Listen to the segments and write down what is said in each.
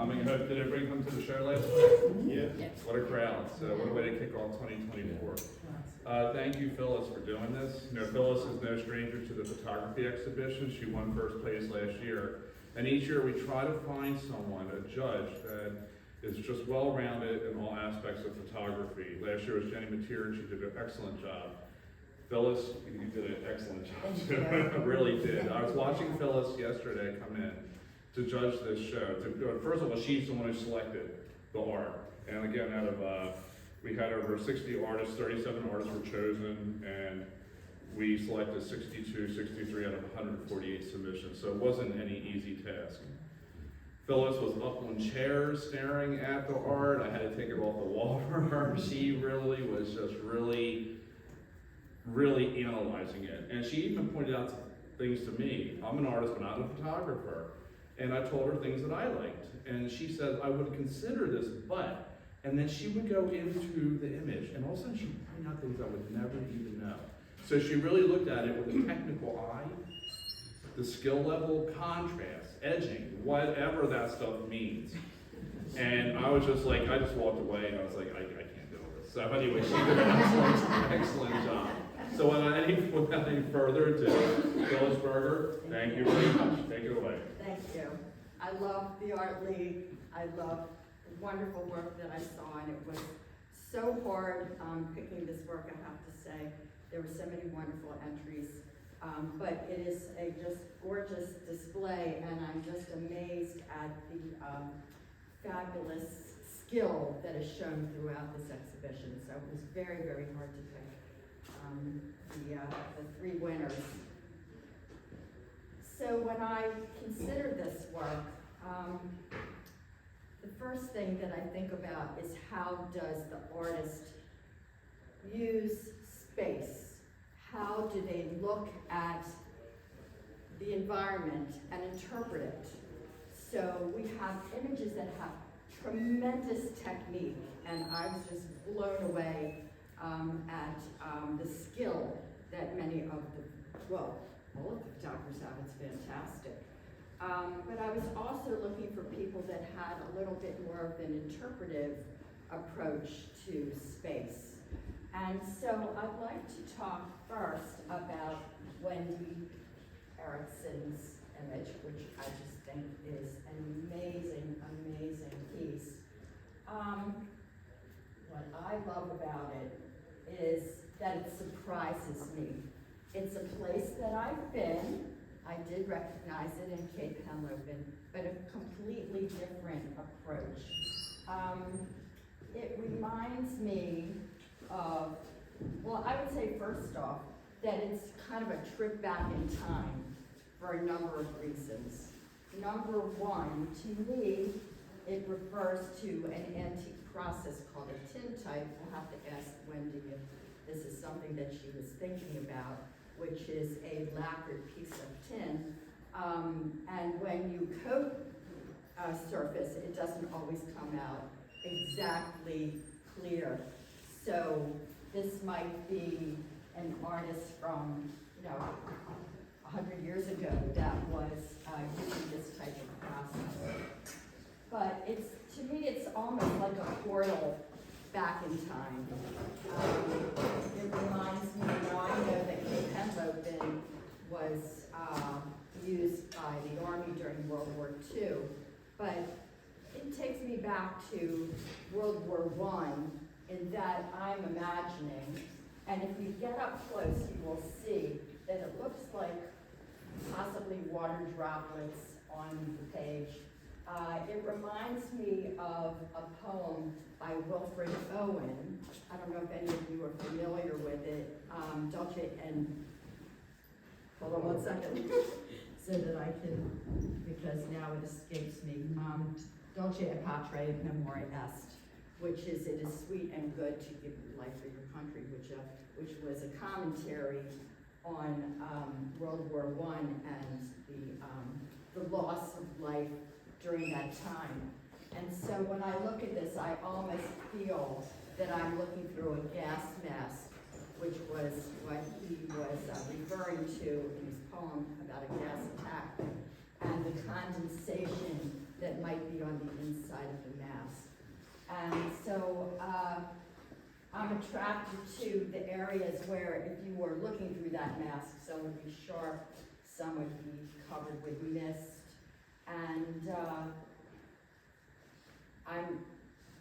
Did everybody come to the show last night? Yeah. What a crowd. So what a way to kick off 2024. Thank you, Phyllis, for doing this. You know, Phyllis is no stranger to the photography exhibition. She won first place last year. And each year we try to find someone, a judge, that is just well-rounded in all aspects of photography. Last year was Jenny Mateer, and she did an excellent job. Phyllis, you did an excellent job too. Really did. I was watching Phyllis yesterday come in to judge this show. First of all, she's the one who selected the art. And again, out of, we had over 60 artists, 37 artists were chosen, and we selected 62, 63 out of 148 submissions. So it wasn't any easy task. Phyllis was up on chairs staring at the art. I had to take it off the wall for her. She really was just really analyzing it. And she even pointed out things to me. I'm an artist, but not a photographer. And I told her things that I liked. And she said, I would consider this, but, and then she would go into the image, and all of a sudden she would point out things I would never even know. So she really looked at it with a technical eye, the skill level, contrast, edging, whatever that stuff means. And I was just like, I just walked away and I was like, I can't do this. So anyway, she did an excellent job. So without any further ado, Phyllis Berger, thank you very much. Take it away. Thank you. I love the Art League. I love the wonderful work that I saw, and it was so hard picking this work, I have to say. There were so many wonderful entries, but it is a just gorgeous display, and I'm just amazed at the fabulous skill that is shown throughout this exhibition. So it was very, very hard to pick the three winners. So when I consider this work, the first thing that I think about is how does the artist use space? How do they look at the environment and interpret it? So we have images that have tremendous technique, and I was just blown away at the skill that many of all of the photographers have. It's fantastic. But I was also looking for people that had a little bit more of an interpretive approach to space. And so I'd like to talk first about Wendy Erickson's image, which I just think is an amazing, amazing piece. What I love about it is that it surprises me. It's a place that I've been. I did recognize it in Cape Henlopen, but a completely different approach. It reminds me of, well, I would say first off, that it's kind of a trip back in time for a number of reasons. Number one, to me, it refers to an antique process called a tintype. I have to ask Wendy if this is something that she was thinking about, which is a lacquered piece of tin. And when you coat a surface, it doesn't always come out exactly clear. So this might be an artist from, 100 years ago that was using this type of process. But to me, it's almost like a portal back in time. It reminds me, I know that Cape Henlopen was used by the Army during World War II, but it takes me back to World War I in that I'm imagining, and if you get up close, you will see that it looks like possibly water droplets on the page. It reminds me of a poem by Wilfred Owen. I don't know if any of you are familiar with it. Dolce and, hold on one second, so that I can, because now it escapes me. Dolce et Patre Memori Est, which is, it is sweet and good to give your life for your country, which was a commentary on World War I and the loss of life during that time. And so when I look at this, I almost feel that I'm looking through a gas mask, which was what he was referring to in his poem about a gas attack, and the condensation that might be on the inside adapted to the areas where if you were looking through that mask, some would be sharp, some would be covered with mist. And I'm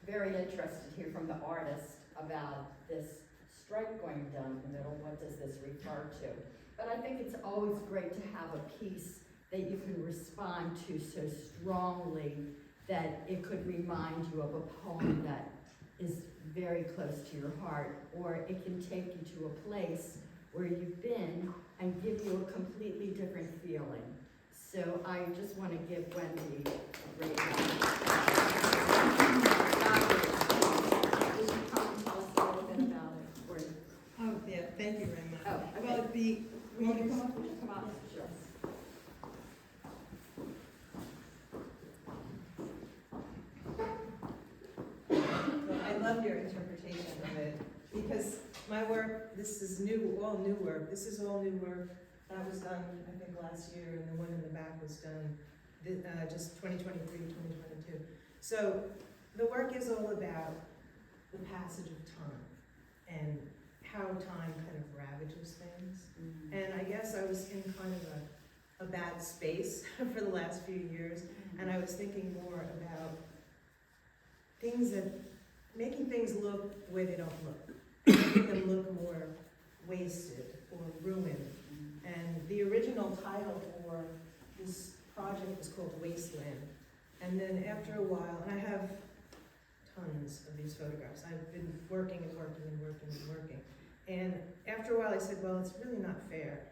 very interested to hear from the artist about this stripe going down the middle. What does this refer to? But I think it's always great to have a piece that you can respond to so strongly that it could remind you of a poem that is very close to your heart, or it can take you to a place where you've been and give you a completely different feeling. So I just want to give Wendy a great round. Would you come and tell us a little bit about it? Or, Oh, yeah, thank you very much. oh, okay. Well, Will you come up? Come up. Sure. Well, I love your interpretation of it, because my work, this is all new work. This is all new work. That was done, I think, last year, and the one in the back was done just 2023, 2022. So the work is all about the passage of time and how time kind of ravages things. And I guess I was in kind of a bad space for the last few years, and I was thinking more about things that, making things look the way they don't look, making them look more wasted or ruined. And the original title for this project was called Wasteland. And then after a while, and I have tons of these photographs, I've been working and working and working and working. And after a while I said, well, it's really not fair.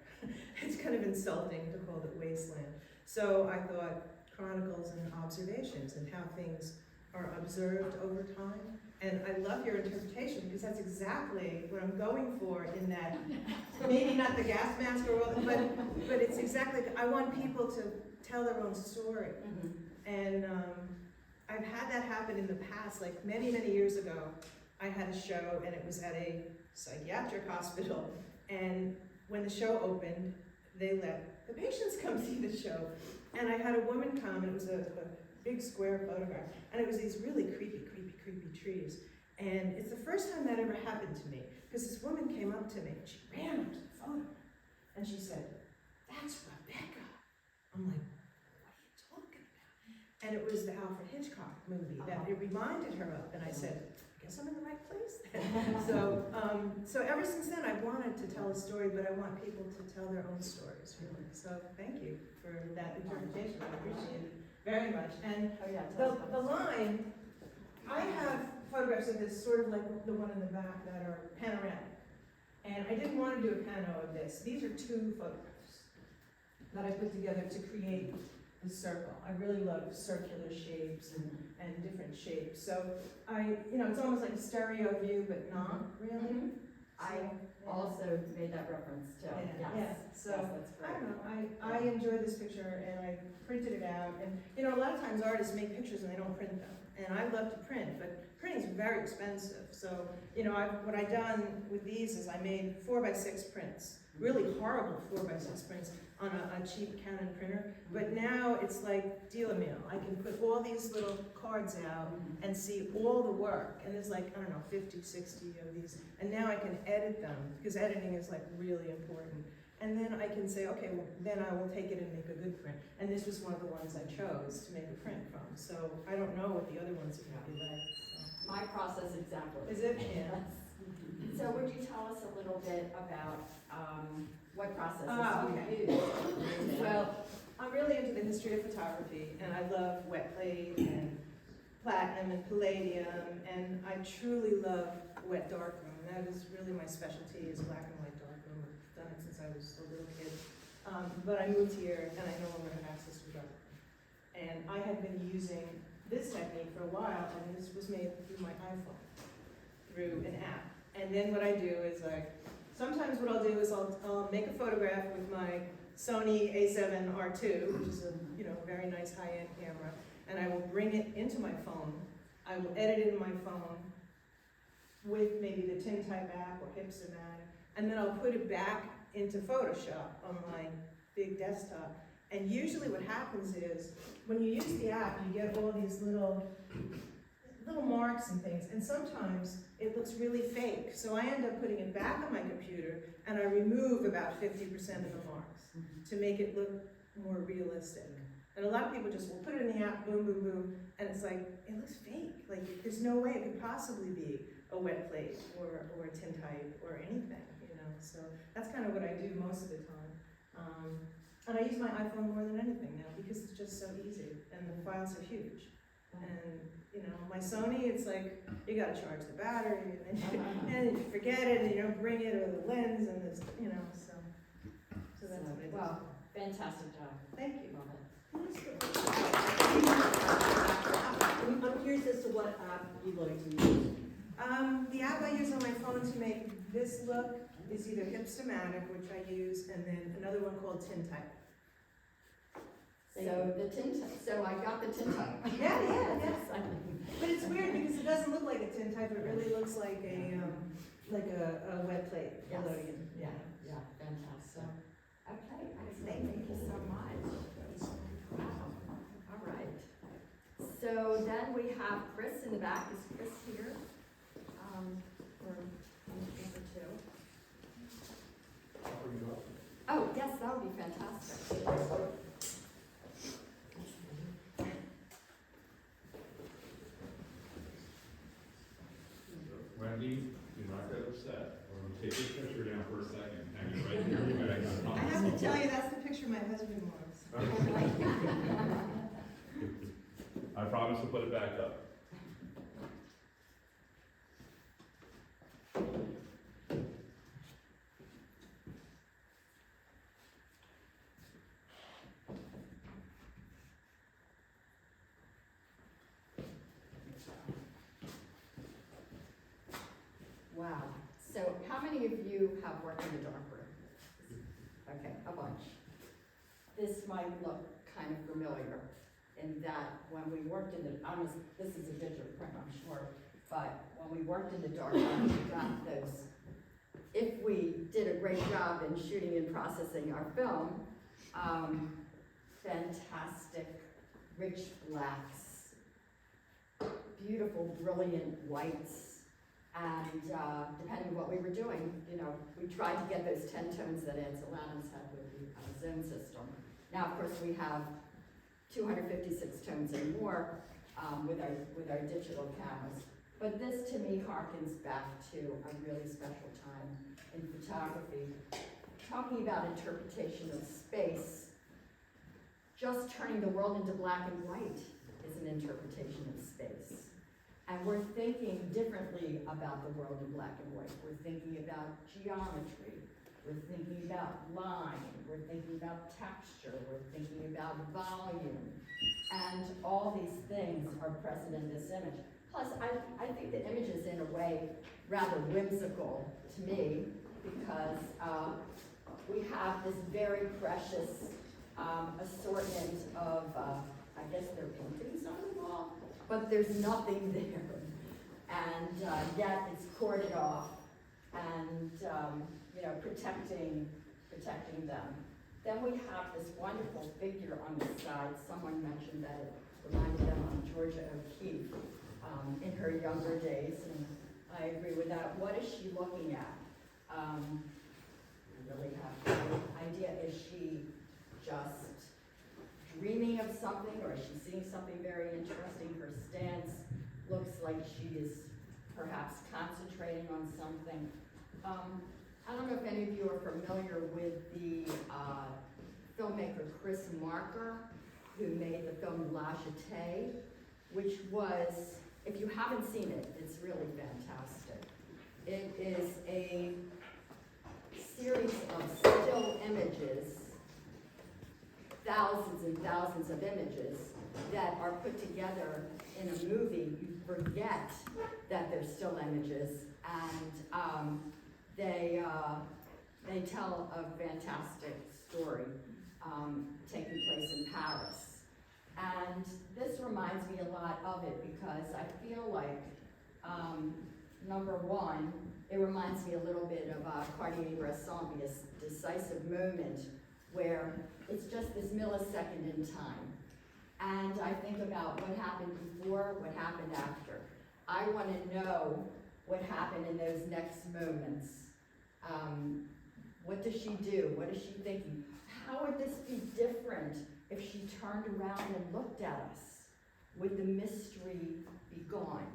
It's kind of insulting to call it Wasteland. So I thought chronicles and observations and how things are observed over time. And I love your interpretation, because that's exactly what I'm going for in that, maybe not the gas mask or all, but it's exactly, I want people to tell their own story. And I've had that happen in the past, like many, many years ago. I had a show, and it was at a psychiatric hospital, and when the show opened, they let the patients come see the show. And I had a woman come, and it was a big square photograph, and it was these really creepy trees. And it's the first time that ever happened to me, because this woman came up to me, and she ran up to the photo, and she said, "That's Rebecca." I'm like, what are you talking about? And it was the Alfred Hitchcock movie that it reminded her of, and I said, I guess I'm in the right place then. So ever since then, I've wanted to tell a story, but I want people to tell their own stories, really. So thank you for that interpretation. I appreciate it very much. And the line, I have photographs of this, sort of like the one in the back, that are panoramic. And I didn't want to do a pano of this. These are two photographs that I put together to create the circle. I really love circular shapes and different shapes. So it's almost like a stereo view, but not really. I also made that reference to, yes. So yes, that's great. I don't know, I enjoyed this picture, and I printed it out. And a lot of times artists make pictures and they don't print them. And I love to print, but printing is very expensive. So, what I've done with these is I made 4x6 prints, really horrible 4x6 prints on a cheap Canon printer. But now it's like deal a meal. I can put all these little cards out and see all the work. And there's like, 50, 60 of these. And now I can edit them, because editing is like really important. And then I can say, okay, well, then I will take it and make a good print. And this was one of the ones I chose to make a print from. So I don't know what the other ones are going to be like. So. My process example. Is it? Yeah. So would you tell us a little bit about what processes okay. you use? Well, I'm really into the history of photography, and I love wet plate and platinum and palladium, and I truly love wet darkroom. That is really my specialty, is black and white darkroom. I've done it since I was a little kid. But I moved here, and I no longer have access to darkroom. And I had been using this technique for a while, and this was made through my iPhone, through an app. And then what I do is sometimes what I'll do is I'll make a photograph with my Sony A7 R2, which is a very nice high-end camera, and I will bring it into my phone. I will edit it in my phone with maybe the Tintype app or Hipstamatic, and then I'll put it back into Photoshop on my big desktop. And usually what happens is, when you use the app, you get all these little little marks and things, and sometimes it looks really fake. So I end up putting it back on my computer, and I remove about 50% of the marks to make it look more realistic. And a lot of people just will put it in the app, boom, boom, boom, and it's like, it looks fake. Like, there's no way it could possibly be a wet plate or a tintype or anything, you know? So that's kind of what I do most of the time. And I use my iPhone more than anything now because it's just so easy, and the files are huge. And, you know, my Sony, it's like, you gotta charge the battery, and you forget it, and you don't bring it, or the lens, and this, you know, so that's what I do. Wow, fantastic job. Thank you. Love it. I'm curious as to what app you'd like to use. The app I use on my phone to make this look is either Hipstamatic, which I use, and then another one called Tintype. So the tintype, so I got the tintype. Yeah. But it's weird because it doesn't look like a tintype, it really looks like a wet plate. Yes. Collodion. Yeah, fantastic. Okay, excellent, thank you so much. Wow, all right. So then we have Chris in the back. Is Chris here? For number 2. Oh, yes, that would be fantastic. Wendy, do not get upset. We're gonna take your picture down for a second. Hang it right here. You gotta I have to tell you, that's the picture my husband wants. I promise to put it back up. Wow. So how many of you have worked in the dark room? Okay, a bunch. This might look kind of familiar in that when we worked in the, this is a digital print, I'm sure, but when we worked in the dark room, we got those, if we did a great job in shooting and processing our film, fantastic, rich blacks, beautiful, brilliant whites, and depending on what we were doing, you know, we tried to get those 10 tones that Ansel Adams had with the zone system. Now, of course, we have 256 tones and more with our digital cameras. But this, to me, harkens back to a really special time in photography. Talking about interpretation of space, just turning the world into black and white is an interpretation of space. And we're thinking differently about the world in black and white. We're thinking about geometry. We're thinking about line. We're thinking about texture. We're thinking about volume. And all these things are present in this image. Plus, I think the image is in a way rather whimsical to me because we have this very precious assortment of, I guess they're paintings on the wall, but there's nothing there. And yet it's corded off and, you know, protecting them. Then we have this wonderful figure on the side. Someone mentioned that it reminded them of Georgia O'Keeffe in her younger days, and I agree with that. What is she looking at? I really have no idea. Is she just dreaming of something, or is she seeing something very interesting? Her stance looks like she is perhaps concentrating on something. I don't know if any of you are familiar with the filmmaker Chris Marker, who made the film La Jetée, which was, if you haven't seen it, it's really fantastic. It is a series of still images, thousands and thousands of images that are put together in a movie. You forget that they're still images, and they tell a fantastic story taking place in Paris. And this reminds me a lot of it because I feel like, number one, it reminds me a little bit of Cartier-Bresson, the decisive moment where it's just this millisecond in time. And I think about what happened before, what happened after. I wanna know what happened in those next moments. What does she do? What is she thinking? How would this be different if she turned around and looked at us? Would the mystery be gone?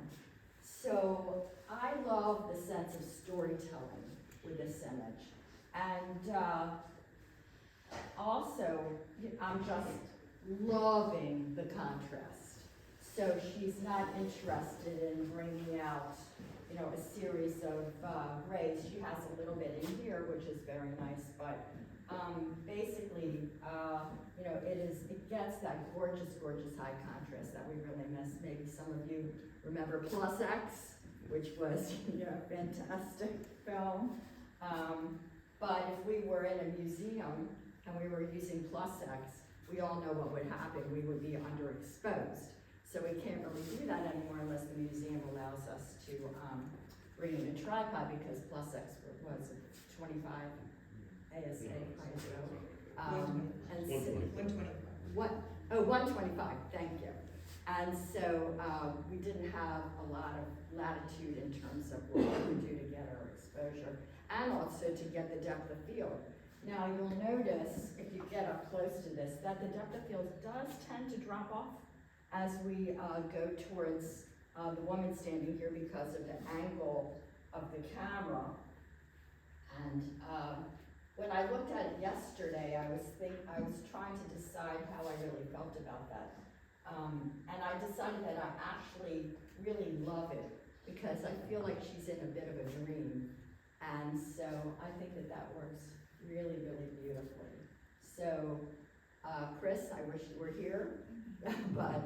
So I love the sense of storytelling with this image. And also, I'm just loving the contrast. So she's not interested in bringing out, a series of grays. She has a little bit in here, which is very nice, but basically, it gets that gorgeous, gorgeous high contrast that we really miss. Maybe some of you remember Plus X, which was, a fantastic film. But if we were in a museum and we were using Plus X, we all know what would happen. We would be underexposed. So we can't really do that anymore unless the museum allows us to bring in a tripod, because Plus X was 25 ASA, ISO. And so, 125. what? Oh, 125, thank you. And so we didn't have a lot of latitude in terms of what we could do to get our exposure, and also to get the depth of field. Now you'll notice, if you get up close to this, that the depth of field does tend to drop off as we go towards the woman standing here because of the angle of the camera. And when I looked at it yesterday, I was trying to decide how I really felt about that. And I decided that I actually really love it, because I feel like she's in a bit of a dream. And so I think that works really, really beautifully. So, Chris, I wish you were here, but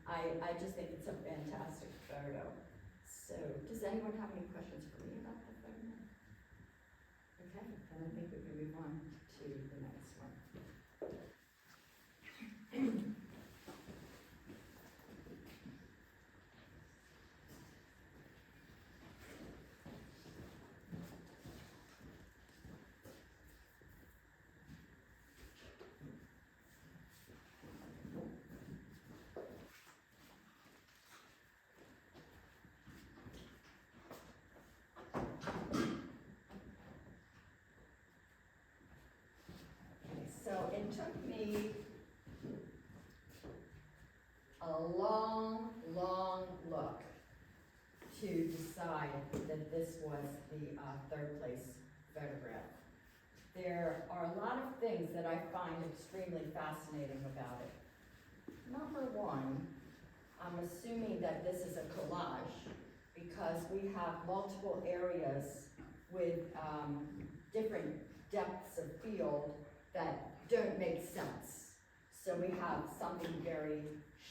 I just think it's a fantastic photo. So, does anyone have any questions for me about that photo? Okay, then I think we can move on to the next one. So it took me a long, long look to decide that this was the third place photograph. There are a lot of things that I find extremely fascinating about it. Number one, I'm assuming that this is a collage because we have multiple areas with different depths of field that don't make sense. So we have something very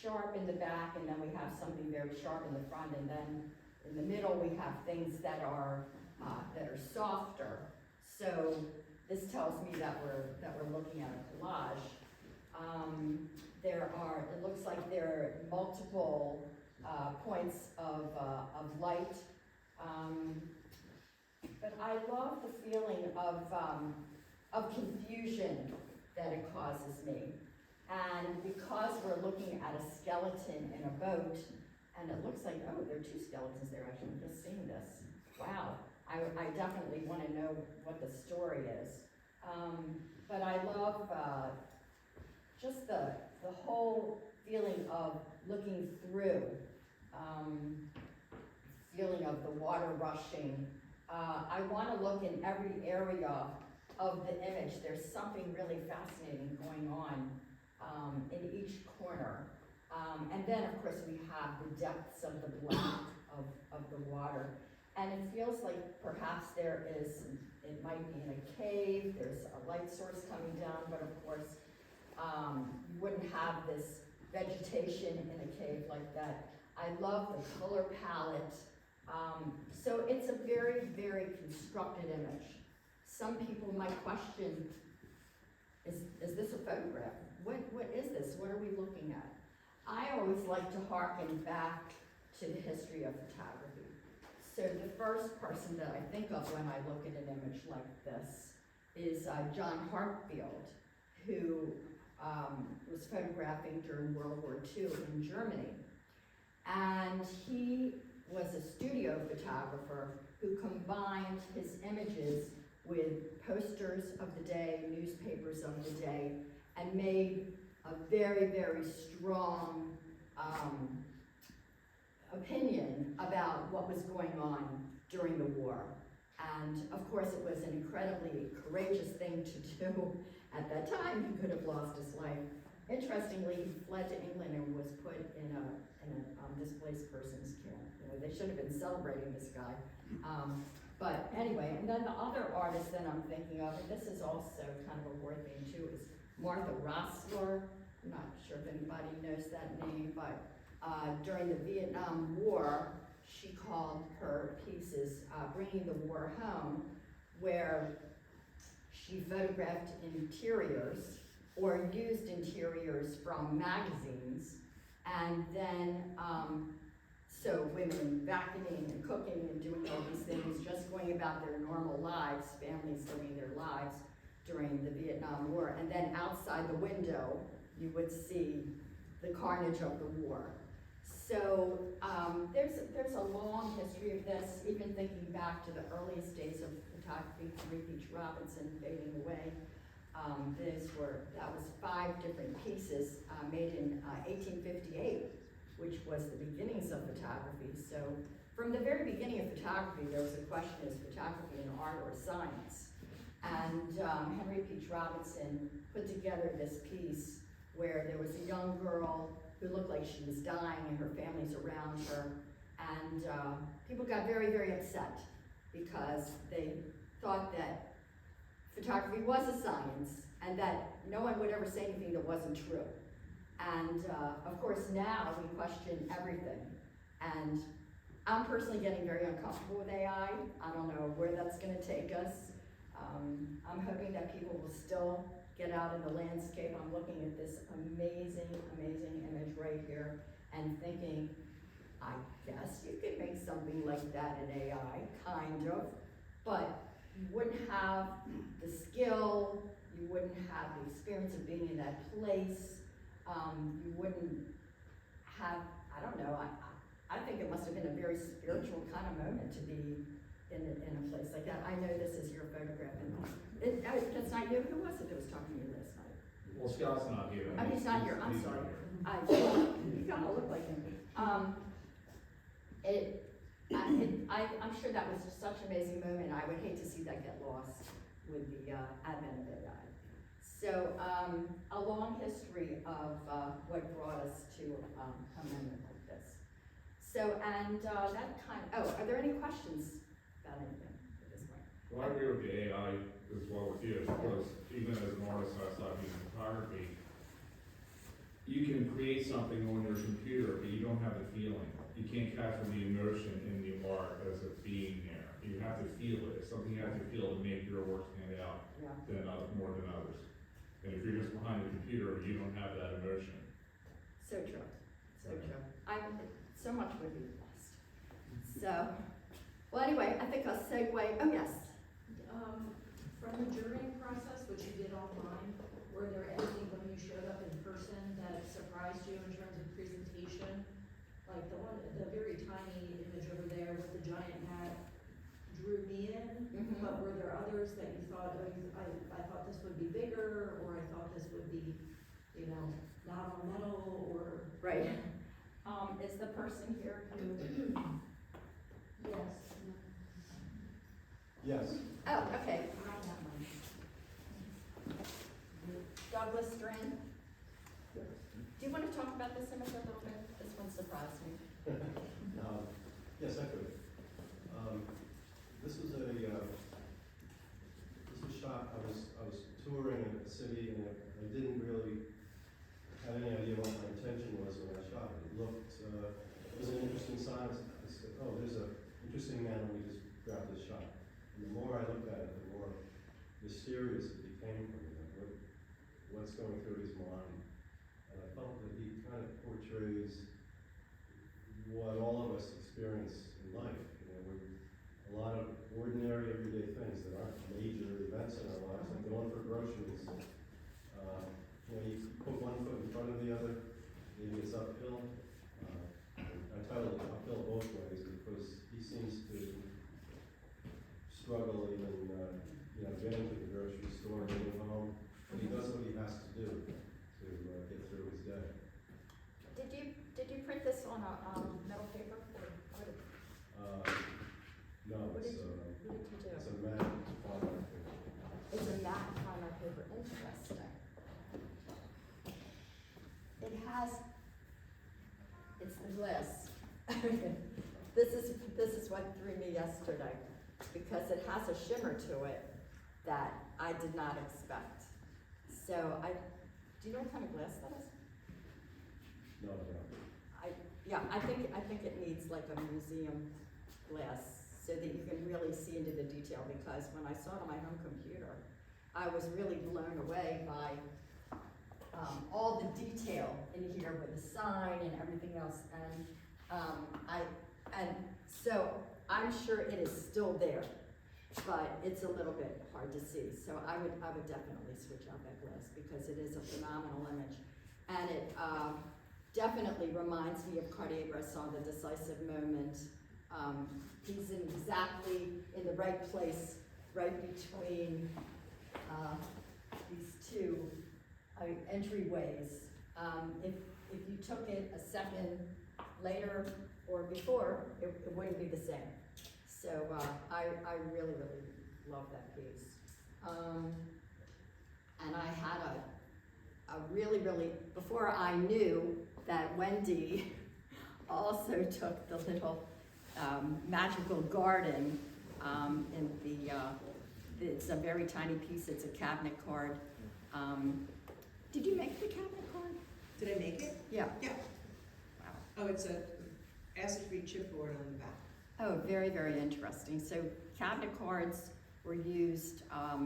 sharp in the back, and then we have something very sharp in the front, and then in the middle we have things that are softer. So this tells me that we're looking at a collage. It looks like there are multiple points of light, but I love the feeling of confusion that it causes me. And because we're looking at a skeleton in a boat, and it looks like, oh, there are two skeletons there, actually, I'm just seeing this. Wow, I definitely want to know what the story is. But I love just the whole feeling of looking through, feeling of the water rushing. I want to look in every area of the image. There's something really fascinating going on in each corner. And then, of course, we have the depths of the black of the water. And it feels like perhaps it might be in a cave, there's a light source coming down, but of course, you wouldn't have this vegetation in a cave like that. I love the color palette. So it's a very, very constructed image. Some people might question, is this a photograph? What is this? What are we looking at? I always like to harken back to the history of photography. So the first person that I think of when I look at an image like this is John Hartfield, who was photographing during World War II in Germany. And he was a studio photographer who combined his images with posters of the day, newspapers of the day, and made a very, very strong opinion about what was going on during the war. And of course, it was an incredibly courageous thing to do. At that time, he could have lost his life. Interestingly, he fled to England and was put in a displaced persons camp. You know, they should have been celebrating this guy. But anyway, and then the other artist that I'm thinking of, and this is also kind of a war thing too, is Martha Rossler. I'm not sure if anybody knows that name, but during the Vietnam War, she called her pieces Bringing the War Home, where she photographed interiors or used interiors from magazines, and then so women vacuuming and cooking and doing all these things, just going about their normal lives, families living their lives during the Vietnam War. And then outside the window, you would see the carnage of the war. So there's a long history of this, even thinking back to the earliest days of photography, Henry Beach Robinson fading away. That was 5 different pieces made in 1858, which was the beginnings of photography. So from the very beginning of photography, there was a question, is photography an art or a science? And Henry Beach Robinson put together this piece where there was a young girl who looked like she was dying and her family's around her. And people got very, very upset because they thought that photography was a science and that no one would ever say anything that wasn't true. And of course now we question everything. And I'm personally getting very uncomfortable with AI. I don't know where that's gonna take us. I'm hoping that people will still get out in the landscape. I'm looking at this amazing, amazing image right here and thinking, I guess you could make something like that in AI, kind of, but you wouldn't have the skill, you wouldn't have the experience of being in that place, you wouldn't have, I don't know, I think it must have been a very spiritual kind of moment to be in a place like that. I know this is your photograph, and that's not you. Who was it that was talking to you last night? Well, Scott's not here. Oh, he's not here, I'm He's sorry. not here. You kind of look like him. I'm sure that was just such an amazing moment. I would hate to see that get lost with the advent of AI. So a long history of what brought us to a moment like this. So, and that kind of, are there any questions about anything at this point? Well, I agree with the AI as well with you, because even as an artist outside of photography, you can create something on your computer, but you don't have the feeling. You can't capture the emotion in the art as it being there. You have to feel it. It's something you have to feel to make your work stand out more than others. And if you're just behind the computer, you don't have that emotion. So true, so true. So much would be lost. So, well anyway, I think I'll segue, oh yes. From the jurying process, which you did online, were there anything when you showed up in person that surprised you in terms of presentation? Like the very tiny image over there with the giant hat drew me in, but were there others that you thought, I thought this would be bigger, or I thought this would be, you know, not on metal, or? Right. Is the person here who? Yes. Yes. Oh, okay. Douglas Strand? Do you want to talk about this image a little bit? This one surprised me. Yes, I could. This was shot. I was touring a city, and I didn't really have any idea what my intention was when I shot it. It looked, it was an interesting sign. I said, oh, there's an interesting man, let me just grab this shot. And the more I looked at it, the more mysterious it became for me. Like what's going through his mind? And I felt that he kind of portrays what all of us experience in life. You know, a lot of ordinary, everyday things that aren't major events in our lives, like going for groceries. You know, you put one foot in front of the other, maybe it's uphill. I titled it Uphill Both Ways. metal paper? What did No, what it's did you do? it's a matte polymer paper. It's a matte primer paper, interesting. It has, it's the glass. This is what threw me yesterday, because it has a shimmer to it that I did not expect. So do you know what kind of glass that is? No, no. I think it needs like a museum glass so that you can really see into the detail, because when I saw it on my home computer, I was really blown away by all the detail in here with the sign and everything else, and so I'm sure it is still there, but it's a little bit hard to see. So I would definitely switch out that glass, because it is a phenomenal image, and it definitely reminds me of Cartier-Bresson, The Decisive Moment. He's exactly in the right place, right between these two entryways. If you took it a second later or before, it wouldn't be the same. So I really, really love that piece. And I had a really, really, before I knew that Wendy also took the little magical garden in it's a very tiny piece, it's a cabinet card. Did you make the cabinet card? Did I make it? Yeah. Yeah. Wow. Oh, it's a acid-free chipboard on the back. Oh, very, very interesting. So cabinet cards were used, I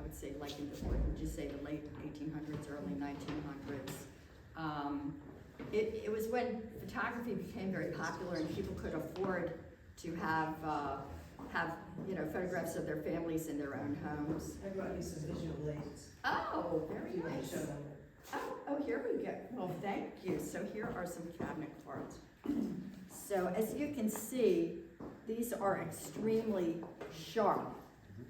would say like in the, what would you say, the late 1800s, early 1900s. It was when photography became very popular and people could afford to have photographs of their families in their own homes. I brought you some visual aids. Oh, very If you want to nice. show them. Oh, here we go. Well, thank you. So here are some cabinet cards. So as you can see, these are extremely sharp.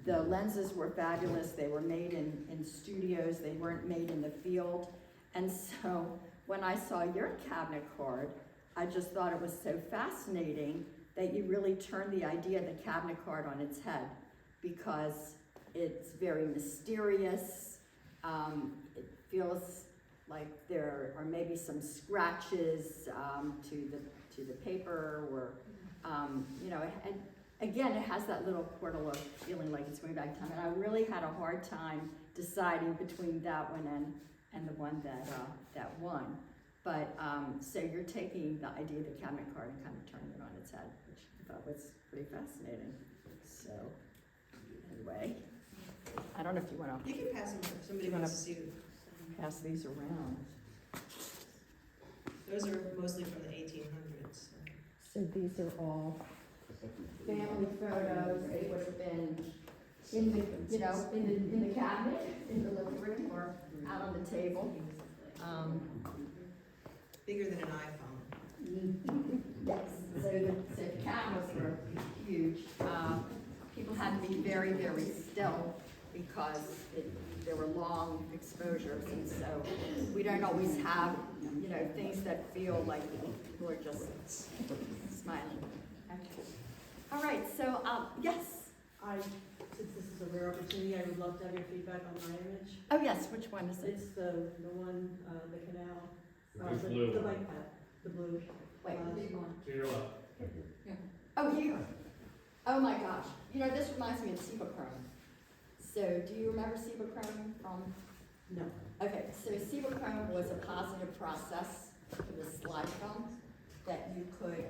The lenses were fabulous. They were made in studios. They weren't made in the field. And so when I saw your cabinet card, I just thought it was so fascinating that you really turned the idea of the cabinet card on its head, because it's very mysterious. It feels like there are maybe some scratches to the paper, or and again, it has that little portal of feeling like it's going back in time. And I really had a hard time deciding between that one and the one that won. But so you're taking the idea of the cabinet card and kind of turning it on its head, which I thought was pretty fascinating. So anyway, I don't know if you want to You can pass them if somebody You wanna- wants to see them. pass these around. Those are mostly from the 1800s. So these are all family photos. They would have been in the in the cabinet, in the living room, or out on the table. Bigger than an iPhone. Yes, so the cameras were huge. People had to be very, very still, because there were long exposures, and so we don't always have, things that feel like people are just smiling. Okay. All right, so, yes. Since this is a rare opportunity, I would love to have your feedback on my image. Oh, yes, which one is it? It's the one, the canal. The blue The one. bike path, the blue. Wait, To your left. oh, here. Oh my gosh. This reminds me of Cibachrome. So do you remember Cibachrome from? No. Okay, so Cibachrome was a positive process for the slide film that you could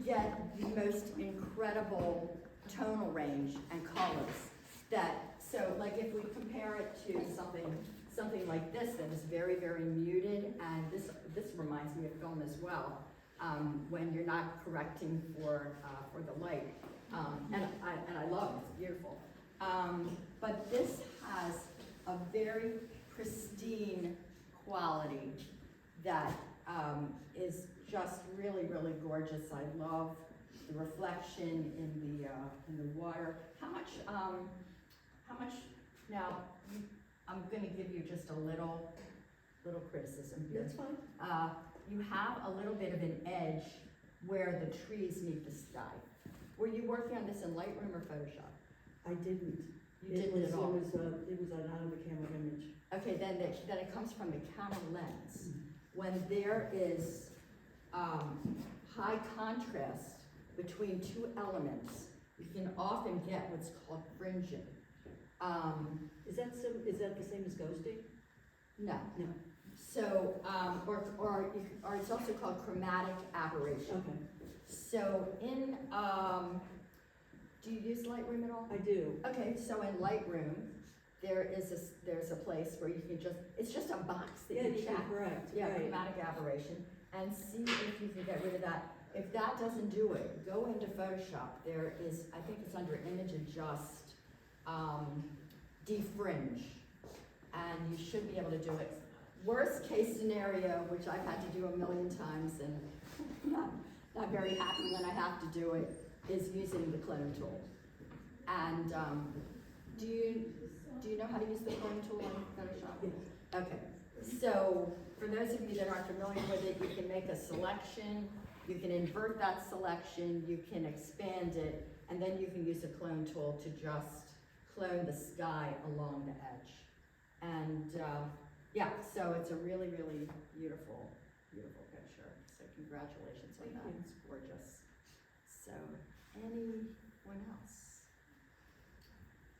get the most incredible tonal range and colors. So like if we compare it to something like this that is very, very muted, and this reminds me of film as well, when you're not correcting for the light. And I love it, it's beautiful. But this has a very pristine quality that is just really, really gorgeous. I love the reflection in the water. How much, now, I'm gonna give you just a little criticism here. That's fine. you have a little bit of an edge where the trees meet the sky. Were you working on this in Lightroom or Photoshop? I didn't. You didn't at all? It was an out of the camera image. Okay, then it comes from the camera lens. When there is high contrast between two elements, you can often get what's called fringing. Is that the same as ghosting? No. No. So, or it's also called chromatic aberration. Okay, So in, do you use Lightroom at all? I do. Okay, so in Lightroom, there's a place where you can it's just a box that Yeah, you you're check. correct, Yeah, right. chromatic aberration, and see if you can get rid of that. If that doesn't do it, go into Photoshop. There is, I think it's under Image Adjust, defringe, and you should be able to do it. Worst case scenario, which I've had to do a million times, and not very happy when I have to do it, is using the clone tool. And do you know how to use the clone tool in Photoshop? Yes. Okay, so for those of you that aren't familiar with it, you can make a selection, you can invert that selection, you can expand it, and then you can use the clone tool to just clone the sky along the edge. And yeah, so it's a really, really beautiful, beautiful picture. So congratulations on that, it's gorgeous. So, anyone else?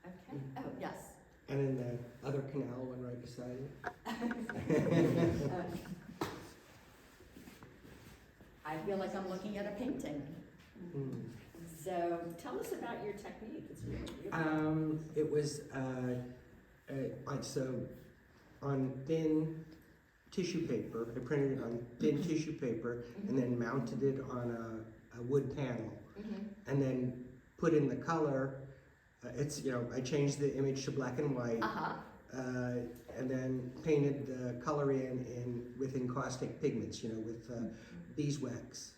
Okay, oh, yes. And in the other canal, one right beside I feel like I'm looking at a painting. you. So tell us about your technique. It's really beautiful. It was so on thin tissue paper. I printed it on thin tissue paper and then mounted it on a wood panel, and then put in the color. I changed the image to black and white. And then painted the color in with encaustic pigments, with beeswax.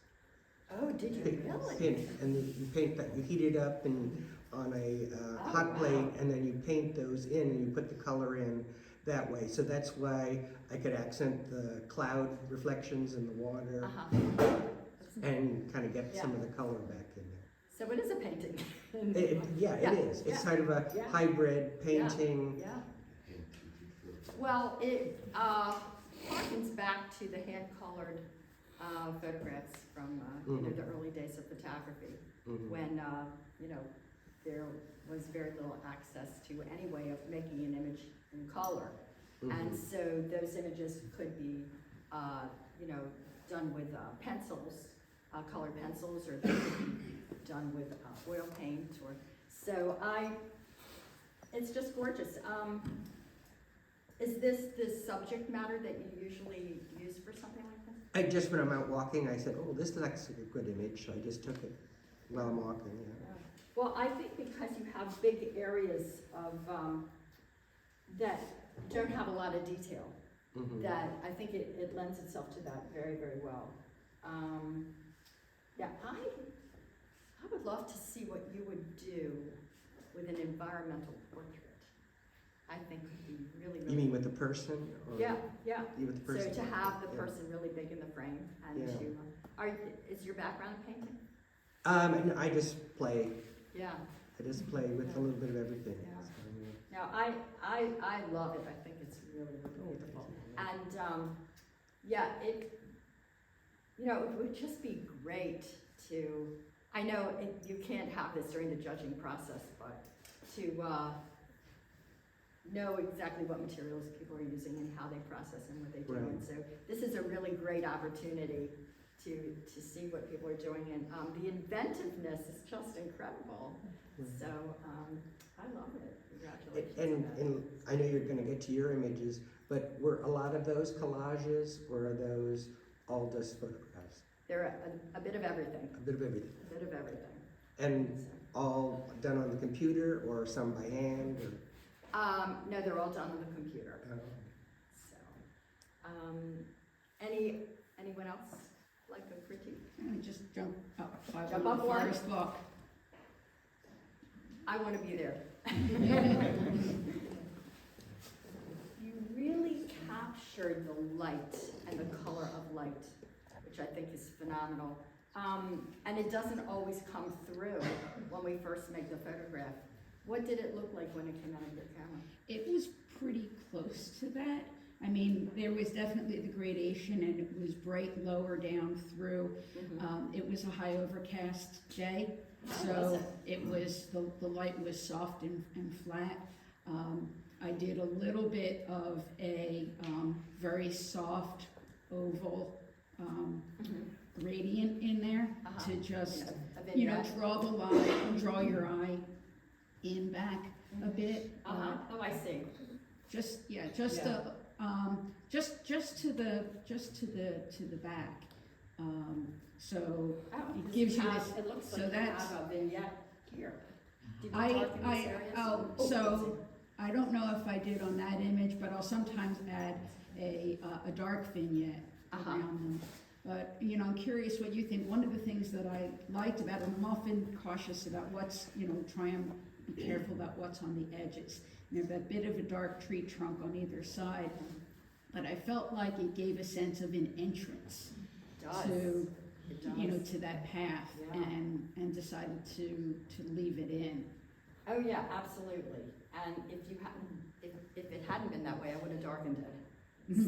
Oh, did you really? Paint, and you paint that. You heat it up and on a hot plate, and then you paint those in, and you put the color in that way. So that's why I could accent the cloud reflections in the water and kind of get some of the color back in there. So it is a painting. It is. It's kind of a hybrid painting. Yeah. Well, it harkens back to the hand-colored photographs from the early days of photography, when there was very little access to any way of making an image in color, and so those images could be, done with pencils, colored pencils, or they could be done with oil paint, or so it's just gorgeous. Is this the subject matter that you usually use for something like this? Just when I'm out walking, I said, "Oh, this looks like a good image," so I just took it while I'm walking. Yeah. Well, I think because you have big areas of that don't have a lot of detail, that I think it lends itself to that very, very well. Yeah, I would love to see what you would do with an environmental portrait. I think would be really, really. You mean with the person? Or Yeah. You with the person? So to have the person really big in the frame, and is your background painting? And I just play. Yeah. I just play with a little bit of everything. Yeah. So, Now, I love it. I think it's really, really beautiful. And it would just be great to, I know you can't have this during the judging process, but to know exactly what materials people are using and how they process and what they do. Right. And so this is a really great opportunity to see what people are doing, and the inventiveness is just incredible. So I love it. Congratulations. and I know you're going to get to your images, but were a lot of those collages, or are those all just photographs? They're a bit of everything. A bit of everything. A bit of everything. And So, all done on the computer, or some by hand? Or, no, they're all done on the computer. So, anyone else like a critique? Just jump up. Jump up for it. First look. I want to be there. You really captured the light and the color of light which I think is phenomenal. And it doesn't always come through when we first make the photograph. What did it look like when it came out of your camera? It was pretty close to that. I mean, there was definitely the gradation, and it was bright lower down through. It was a high overcast day, so it was, the light was soft and flat. I did a little bit of a very soft oval gradient in there to just, you know, draw the line, draw your eye in back a bit. Oh, I see. Just, yeah, just to the back. So it gives you this. It looks so like you that's- have a vignette here. Did you I darken this area? so I don't know if I did on that image, but I'll sometimes add a dark vignette around them. But, you know, I'm curious what you think. One of the things that I liked about it, I'm often cautious about what's, you know, try and be careful about what's on the edges. You know, that bit of a dark tree trunk on either side, but I felt like it gave a sense of an entrance to, you know, to that path, Yeah. and decided to leave it in. Oh, yeah, absolutely. And if it hadn't been that way, I would have darkened it.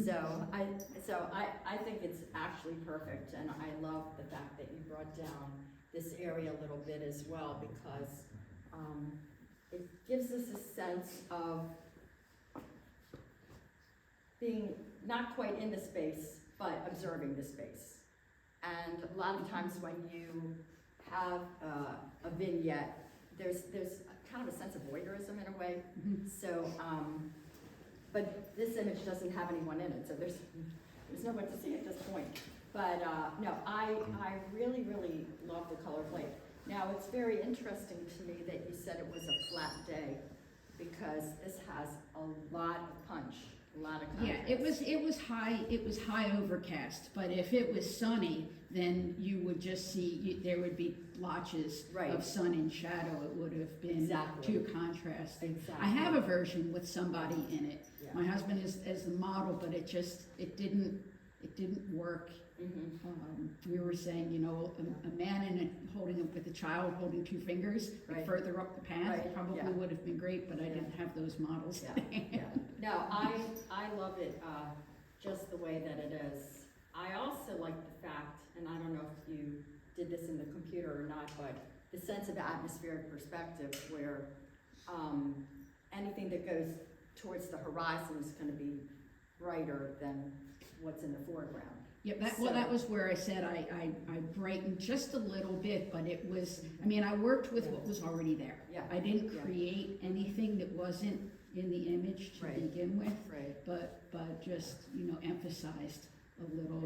So I think it's actually perfect, and I love the fact that you brought down this area a little bit as well, because it gives us a sense of being not quite in the space, but observing the space. And a lot of times when you have a vignette, there's kind of a sense of voyeurism in a way. So, but this image doesn't have anyone in it, so there's no one to see at this point. But no, I really, really love the color plate. Now, it's very interesting to me that you said it was a flat day, because this has a lot of punch, a lot of contrast. Yeah, it was high overcast, but if it was sunny, then you would just see, there would be blotches of sun and shadow. It would have been too contrasting. Exactly. I have a version with somebody in it. Yeah. My husband is the model, but it didn't work. We were saying, you know, a man holding up with a child holding two fingers further up the path probably would have been great, but I didn't have those models. No, I love it just the way that it is. I also like the fact, and I don't know if you did this in the computer or not, but the sense of atmospheric perspective, where anything that goes towards the horizon is going to be brighter than what's in the foreground. Yeah, that was where I said I brightened just a little bit, but it was, I mean, I worked with what was already there. Yeah. I didn't create anything that wasn't in the image to begin with, but just, you know, emphasized a little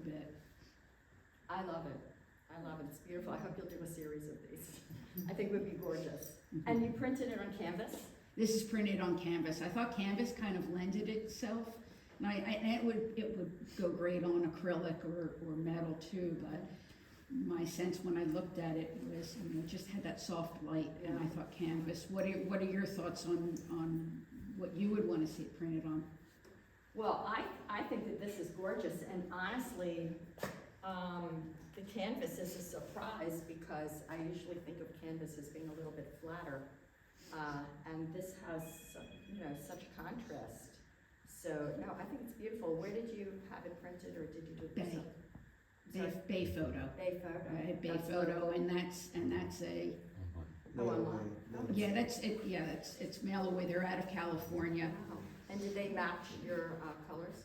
bit. I love it. I love it. It's beautiful. I hope you'll do a series of these. I think it would be gorgeous. And you printed it on canvas? This is printed on canvas. I thought canvas kind of lended itself. And it would go great on acrylic or metal too, but my sense when I looked at it was, you know, it just had that soft light, and I thought canvas. What are your thoughts on what you would want to see it printed on? Well, I think that this is gorgeous, and honestly, the canvas is a surprise, because I usually think of canvas as being a little bit flatter, and this has, you know, such a contrast. So, no, I think it's beautiful. Where did you have it printed, or did you do it yourself? Bay Photo. Bay Photo. Right, Bay That's Photo, wonderful. and that's a, online. yeah, it's mail away. They're out of California. Wow. And did they match your colors?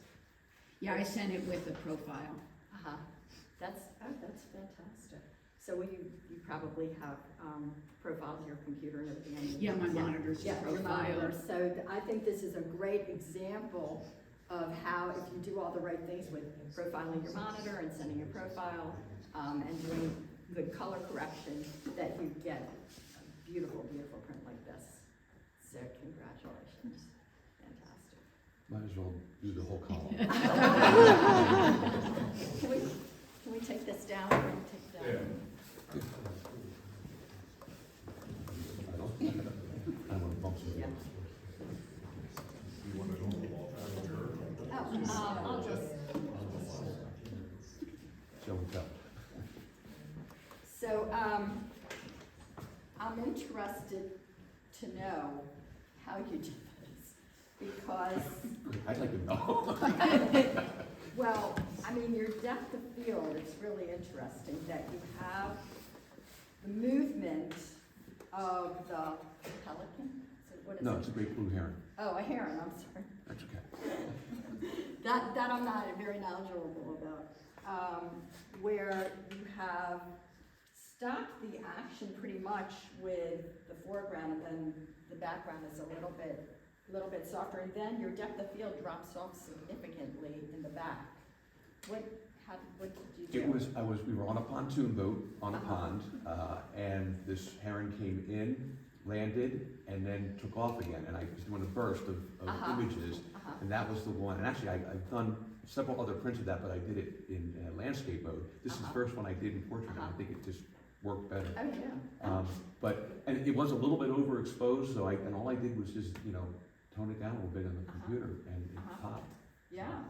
Yeah, I sent it with a profile. That's fantastic. So you probably have profiles on your computer and everything. Yeah, my monitor's your profile. monitor. So I think this is a great example of how, if you do all the right things with profiling your monitor and sending your profile, and doing good color correction, that you get a beautiful, beautiful print like this. So congratulations. Fantastic. Might as well do the whole column. Can we take this down? Or take that? Yeah. I don't want to bump some. Yeah. You want to go on the wall, Juror? Oh, I'll just. show and tell. So, I'm interested to know how you did this, because, I'd like to know. well, I mean, your depth of field, it's really interesting that you have the movement of the pelican. What is No, it? it's a great blue heron. Oh, a heron, I'm sorry. That's okay. That I'm not very knowledgeable about. Where you have stopped the action pretty much with the foreground, and then the background is a little bit softer, and then your depth of field drops off significantly in the back. What did you do? We were on a pontoon boat on a pond, and this heron came in, landed, and then took off again, and I was doing a burst of images, and that was the one. And actually, I've done several other prints of that, but I did it in landscape mode. This is the first one I did in portrait, and I think it just worked better. Oh, yeah. And it was a little bit overexposed, so all I did was just, tone it down a little bit on the computer, and it popped. Yeah.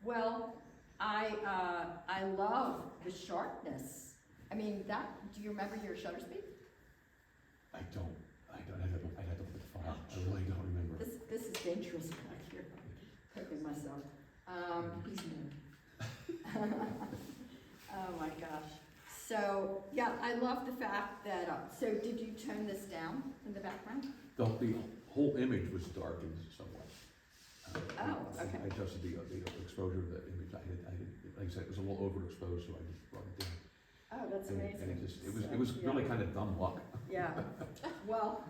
Well, I love the sharpness. I mean, do you remember your shutter speed? I don't, I'd have to look at the file. I really don't remember. This is dangerous back here. Poking myself. Oh my gosh. So, yeah, I love the fact that, so did you tone this down in the background? The whole image was darkened somewhat. Okay. I adjusted the exposure of the image. I did, like I said, it was a little overexposed, so I just brought it down. Oh, that's amazing. And it was really kind of dumb luck. Yeah. Well,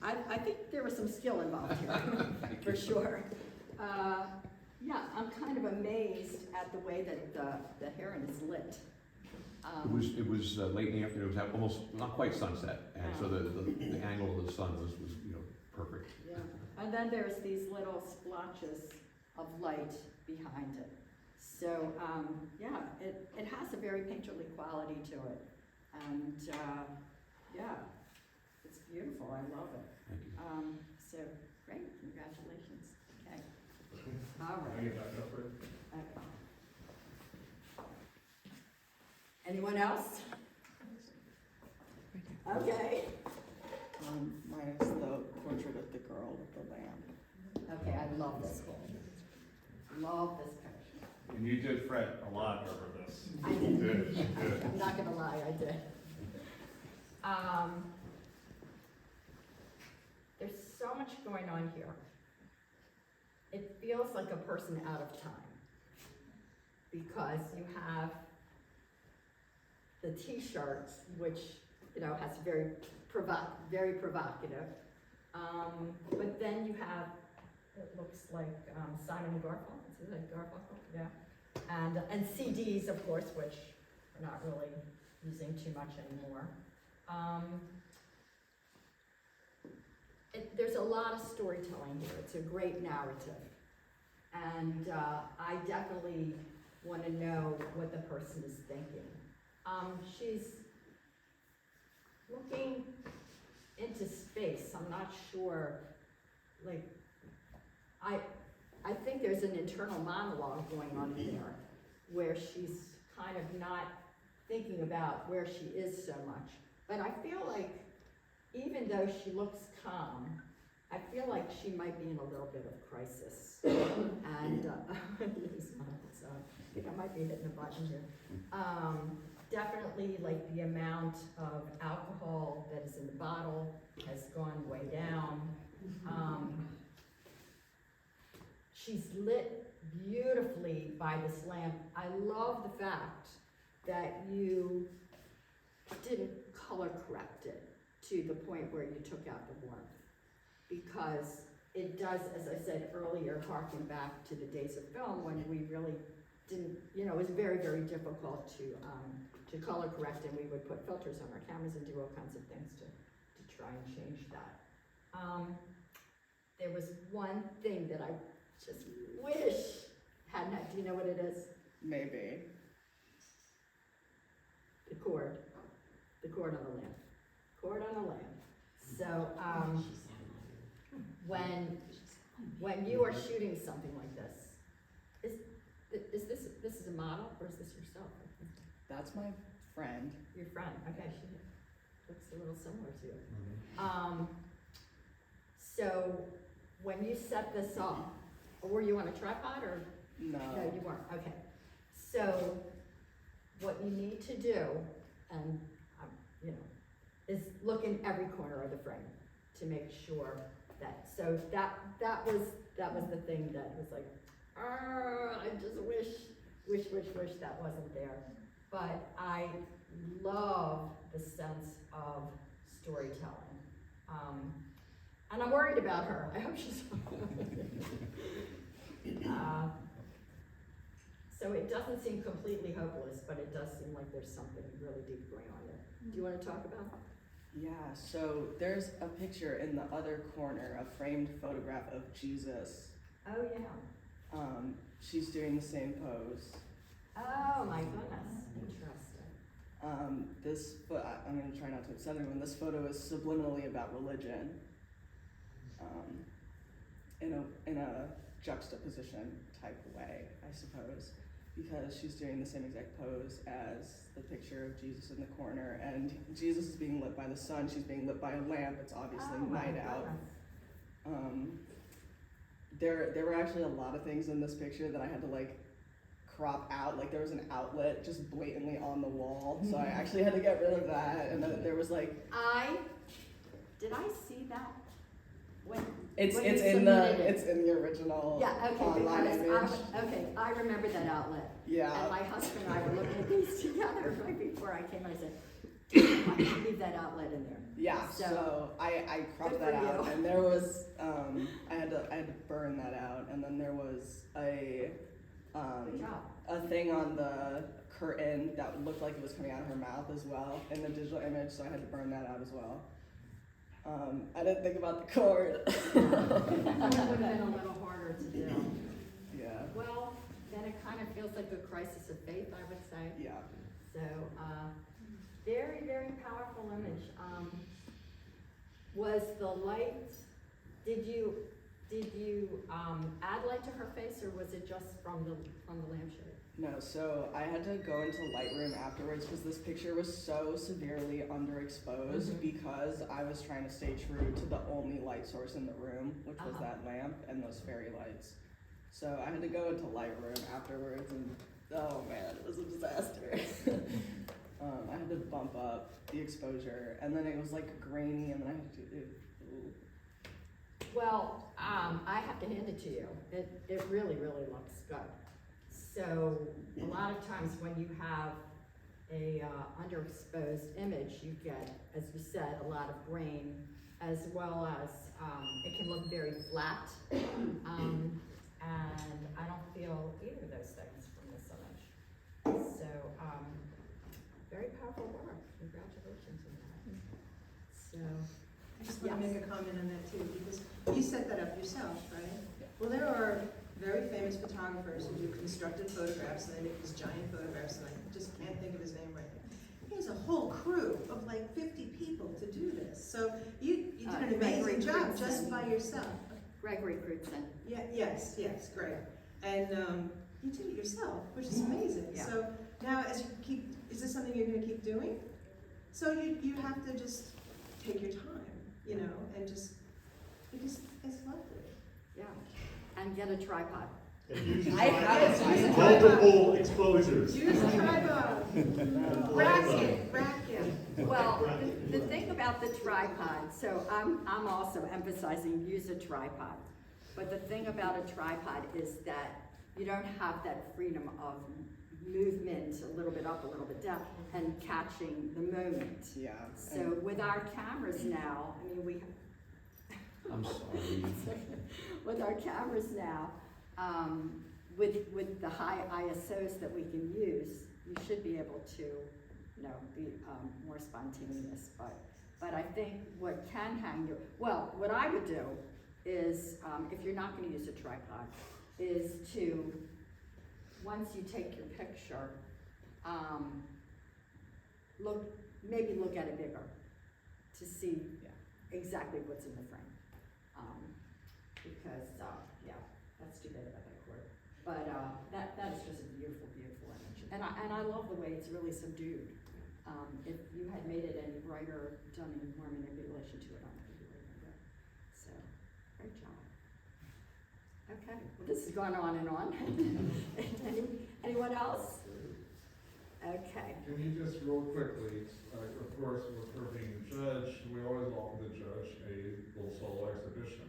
I think there was some skill involved here, for sure. Yeah, I'm kind of amazed at the way that the heron is lit. It was late in the afternoon. It was almost not quite sunset, and so the angle of the sun was perfect. Yeah, and then there's these little splotches of light behind it. So yeah, it has a very painterly quality to it, and yeah, it's beautiful. I love it. Thank you. So great, congratulations. Okay. All Can I right. get back up for it? Okay. Anyone else? Okay. Mine is the portrait of the girl with the lamb. Okay, I love this one. Love this picture. And you did fret a lot over this. I did. You did. I'm not gonna lie, I did. There's so much going on here. It feels like a person out of time, because you have the t-shirt, which, has very provocative. But then you have, it looks like Simon and Garfunkel, is it Garfunkel? Yeah. And CDs, of course, which we're not really using too much anymore. There's a lot of storytelling here. It's a great narrative. And I definitely want to know what the person is thinking. She's looking into space. I'm not sure, I think there's an internal monologue going on in there, where she's kind of not thinking about where she is so much. But I feel like, even though she looks calm, I feel like she might be in a little bit of crisis. And, so I think I might be hitting a button here. Definitely, like, the amount of alcohol that is in the bottle has gone way down. She's lit beautifully by this lamp. I love the fact that you didn't color correct it to the point where you took out the warmth, because it does, as I said earlier, harken back to the days of film when we really didn't, it was very, very difficult to color correct, and we would put filters on our cameras and do all kinds of things to try and change that. There was one thing that I just wish hadn't had. Do you know what it is? Maybe. The cord on the lamp. Cord on the lamp. So, when you are shooting something like this, this is a model, or is this yourself? That's my friend. Your friend, okay, she looks a little similar to you. So, when you set this up, were you on a tripod, or? No. No, you weren't, okay. So, what you need to do, and, you know, is look in every corner of the frame to make sure that, so that was the thing that was like, I just wish that wasn't there. But I love the sense of storytelling. And I'm worried about her. I hope she's so it doesn't seem completely hopeless, but it does seem like there's something really deep going on there. Do you want to talk about it? Yeah, so there's a picture in the other corner, a framed photograph of Jesus. Oh, yeah. She's doing the same pose. Oh, my goodness. Interesting. I'm gonna try not to upset anyone. This photo is subliminally about religion, in a juxtaposition type way, I suppose, because she's doing the same exact pose as the picture of Jesus in the corner, and Jesus is being lit by the sun. She's being lit by a lamp. It's obviously night out. There were actually a lot of things in this picture that I had to like crop out. Like there was an outlet just blatantly on the wall, so I actually had to get rid of that. And then there was like, did I see that? it's when you in the original online image. I remember that outlet. Yeah. And my husband and I were looking at these together right before I came, and I said, why did you leave that outlet in there? Yeah, so I cropped that out, and there was I had to burn that out, and then there was a thing on the curtain that looked like it was coming out of her mouth as well in the digital image, so I had to burn that out as well. I didn't think about the cord. That would have been a little harder to do. Yeah. Well, then it kind of feels like a crisis of faith, I would say. Yeah. So, very, very powerful image. Was the light, did you add light to her face, or was it just from the lampshade? No, so I had to go into Lightroom afterwards because this picture was so severely underexposed because I was trying to stay true to the only light source in the room, which was that lamp and those fairy lights. So I had to go into Lightroom afterwards, and oh man, it was a disaster. I had to bump up the exposure, and then it was like grainy, and then I had to do. Well, I have to hand it to you. It really, really looks good. So a lot of times when you have a underexposed image, you get, as you said, a lot of grain, as well as it can look very flat. And I don't feel either of those things from this image. So very powerful work. Congratulations on that. So I just want to make a comment on that too, because you set that up yourself, right? Well, there are very famous photographers who do constructed photographs, and they make these giant photographs, and I just can't think of his name right now. He has a whole crew of like 50 people to do this. So you did an amazing job just by yourself. Gregory Crutzen. Yeah, yes, great. And you did it yourself, which is amazing. Yeah. So now as you keep, is this something you're gonna keep doing? So you have to just take your time, you know, and just, because it's lovely. Yeah. And get a tripod. Multiple exposures. Use a tripod. Rack it. Well, the thing about the tripod, so I'm also emphasizing use a tripod. But the thing about a tripod is that you don't have that freedom of movement, a little bit up, a little bit down, and catching the moment. Yeah. So with our cameras now, I mean, I'm sorry. with our cameras now, with the high ISOs that we can use, you should be able to, you know, be more spontaneous. But I think what can hang you, well, what I would do is, if you're not going to use a tripod, is to, once you take your picture, maybe look at it bigger to see exactly what's in the frame. Because, yeah, that's too bad about that cord. But that is just a beautiful, beautiful image. And I love the way it's really subdued. If you had made it any brighter, done any more manipulation to it, I don't think you would have done it. So, great job. Okay, well, this has gone on and on. Anyone else? Okay. Can you just real quickly, of course, with her being the judge, we always offer the judge a little solo exhibition.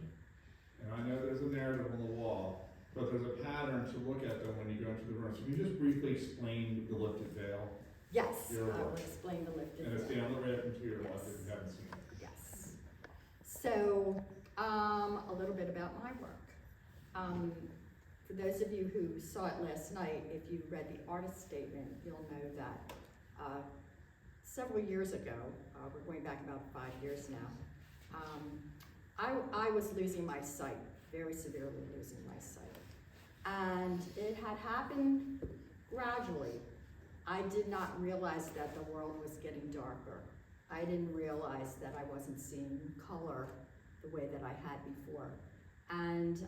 And I know there's a narrative on the wall, but there's a pattern to look at them when you go into the room. So can you just briefly explain the lifted veil? Yes, Your I will work. explain the lifted And it's veil. down the ramp into your Yes. left if you haven't seen it. Yes. So, a little bit about my work. For those of you who saw it last night, if you read the artist statement, you'll know that several years ago, we're going back about 5 years now, I was losing my sight, very severely losing my sight. And it had happened gradually. I did not realize that the world was getting darker. I didn't realize that I wasn't seeing color the way that I had before. And